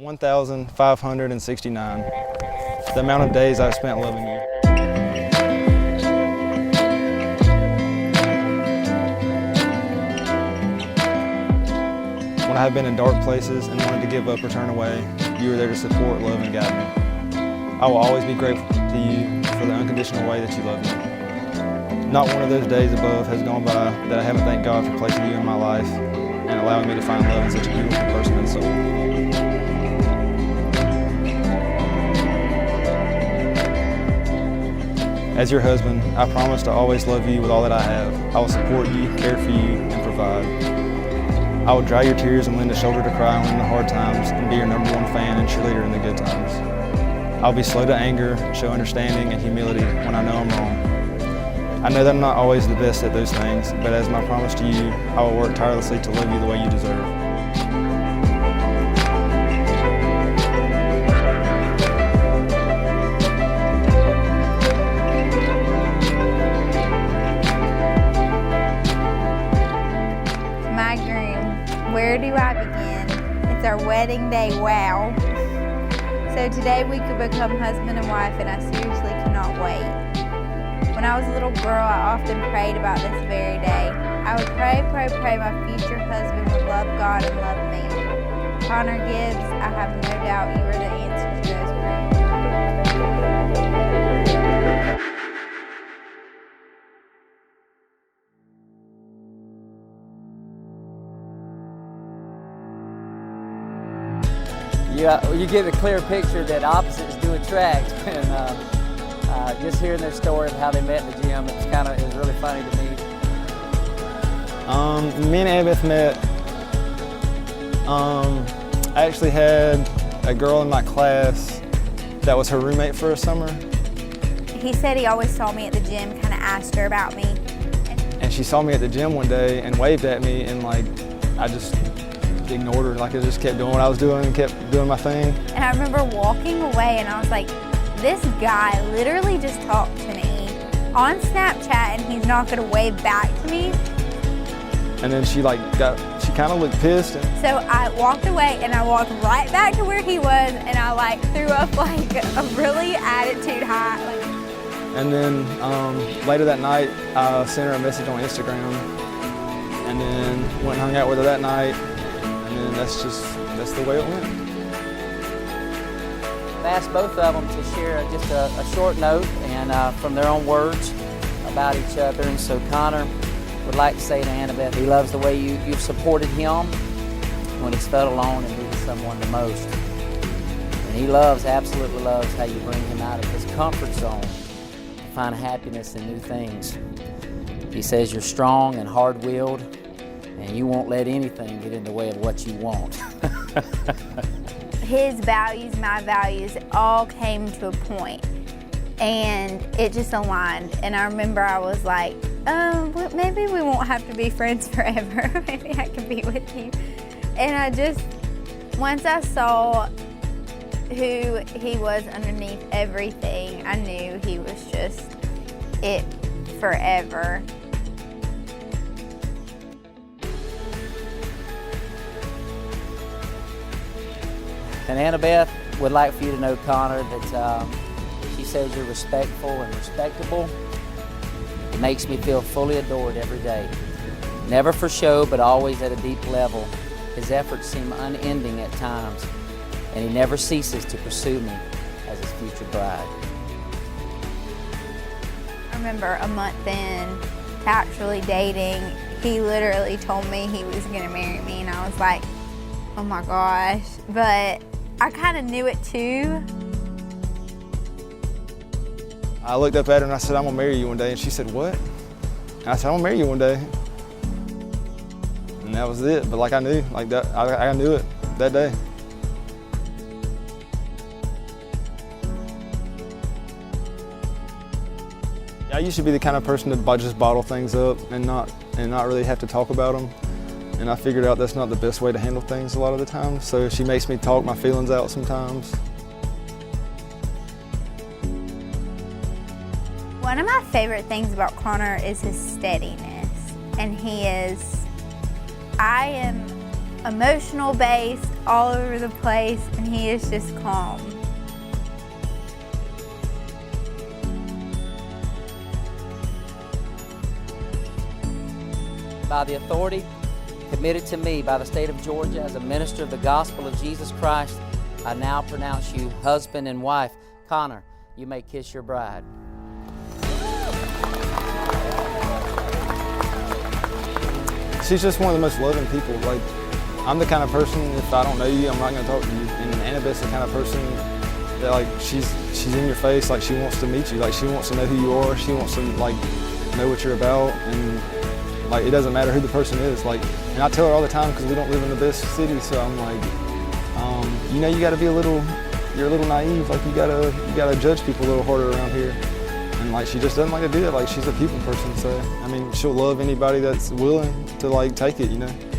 1,569, the amount of days I've spent loving you. When I have been in dark places and wanted to give up or turn away, you were there to support, love, and guide me. I will always be grateful to you for the unconditional way that you love me. Not one of those days above has gone by that I haven't thanked God for placing you in my life and allowing me to find love in such a beautiful person and soul. As your husband, I promise to always love you with all that I have. I will support you, care for you, and provide. I will dry your tears and lend a shoulder to cry on in the hard times and be your #1 fan and cheerleader in the good times. I'll be slow to anger, show understanding and humility when I know I'm wrong. I know that I'm not always the best at those things, but as my promise to you, I will work tirelessly to love you the way you deserve. My groom, where do I begin? It's our wedding day, wow. So today we could become husband and wife, and I seriously cannot wait. When I was a little girl, I often prayed about this very day. I would pray my future husband would love God and love me. Connor Gibbs, I have no doubt you are the answer to those prayers. You get a clear picture that opposites do attract, and just hearing their story of how they met in the gym, it was really funny to me. Me and Anna Beth met. I actually had a girl in my class that was her roommate for a summer. He said he always saw me at the gym, kind of asked her about me. And she saw me at the gym one day and waved at me, and I just ignored her. I just kept doing what I was doing and kept doing my thing. And I remember walking away and I was like, this guy literally just talked to me on Snapchat and he's not gonna wave back to me. And then she kind of looked pissed. So I walked away and I walked right back to where he was, and I threw up a really attitude high. And then later that night, I sent her a message on Instagram, and then went and hung out with her that night. And then that's the way it went. I've asked both of them to share just a short note and from their own words about each other. And so Connor would like to say to Anna Beth, he loves the way you've supported him when he's felt alone and needed someone the most. And he absolutely loves how you bring him out of his comfort zone to find happiness in new things. He says you're strong and hard-willed, and you won't let anything get in the way of what you want. His values, my values, all came to a point, and it just aligned. And I remember I was like, maybe we won't have to be friends forever. Maybe I can be with you. And once I saw who he was underneath everything, I knew he was just it forever. And Anna Beth would like for you to know, Connor, that she says you're respectful and respectable. It makes me feel fully adored every day. Never for show, but always at a deep level. His efforts seem unending at times, and he never ceases to pursue me as his future bride. I remember a month in to actually dating, he literally told me he was gonna marry me, and I was like, oh my gosh. But I kind of knew it too. I looked up at her and I said, I'm gonna marry you one day. And she said, what? And I said, I'm gonna marry you one day. And that was it. But I knew, I knew it that day. I used to be the kind of person to just bottle things up and not really have to talk about them. And I figured out that's not the best way to handle things a lot of the time. So she makes me talk my feelings out sometimes. One of my favorite things about Connor is his steadiness. And I am emotional based, all over the place, and he is just calm. By the authority committed to me by the state of Georgia as a minister of the gospel of Jesus Christ, I now pronounce you husband and wife. Conner, you may kiss your bride. She's just one of the most loving people. Like, I'm the kind of person, if I don't know you, I'm not going to talk to you. And Anna Beth's the kind of person that, like, she's in your face, like, she wants to meet you. Like, she wants to know who you are. She wants to, like, know what you're about. And, like, it doesn't matter who the person is. Like, and I tell her all the time, because we don't live in the best city, so I'm like, you know, you got to be you're a little naive. Like, you gotta judge people a little harder around here. And, like, she just doesn't like to do it. Like, she's a people person, so, I mean, she'll love anybody that's willing to, like, take it, you know.